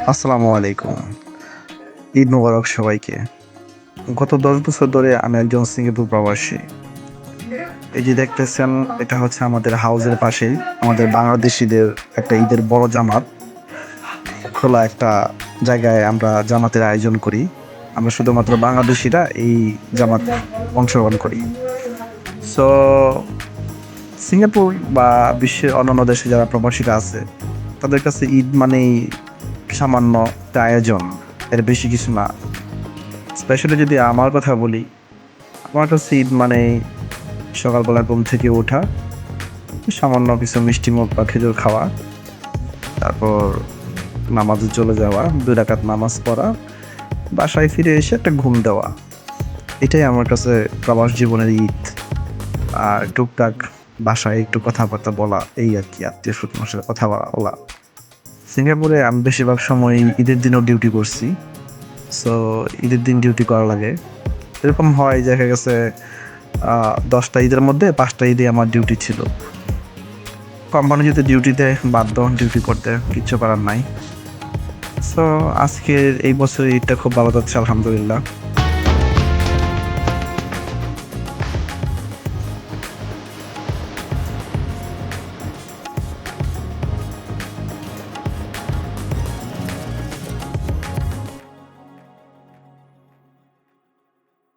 আসসালামু আলাইকুম। ঈদ মোবারক সবাইকে। গত ১০ বছর ধরে আমি একজন সিঙ্গাপুর প্রবাসী। এই যে দেখতেছেন, এটা হচ্ছে আমাদের হাউসের পাশেই আমাদের বাংলাদেশীদের একটা ঈদের বড় জামাত। খোলা একটা জায়গায় আমরা জামাতের আয়োজন করি। আমরা শুধুমাত্র বাংলাদেশীরা এই জামাতে অংশগ্রহণ করি। সো সিঙ্গাপুর বা বিশ্বের অন্যান্য দেশে যারা প্রবাসীরা আছে, তাদের কাছে ঈদ মানেই সামান্য একটা আয়োজন, এর বেশি কিছু না। স্পেশালি যদি আমার কথা বলি, আমার কাছে ঈদ মানে সকালবেলা ঘুম থেকে ওঠা, সামান্য কিছু মিষ্টিমুখ বা খেজুর খাওয়া, তারপর নামাজে চলে যাওয়া, ২ রাকাত নামাজ পড়া, বাসায় ফিরে এসে একটা ঘুম দেওয়া। এটাই আমার কাছে প্রবাস জীবনের ঈদ। আর টুকটাক বাসায় একটু কথাবার্তা বলা, এই আর কি, আত্মীয়-স্বজনের সাথে কথা বলা। সিঙ্গাপুরে আমি বেশিরভাগ সময় ঈদের দিনেও ডিউটি করছি। সো ঈদের দিন ডিউটি করা লাগে। এরকম হয়, দেখা গেছে ১০টা ঈদের মধ্যে ৫টা ঈদে আমার ডিউটি ছিল। কোম্পানি যদি ডিউটিতে বাধ্য ডিউটি করতে, কিচ্ছু করার নাই। সো আজকের এই বছরের ঈদটা খুব ভালো যাচ্ছে আলহামদুলিল্লাহ।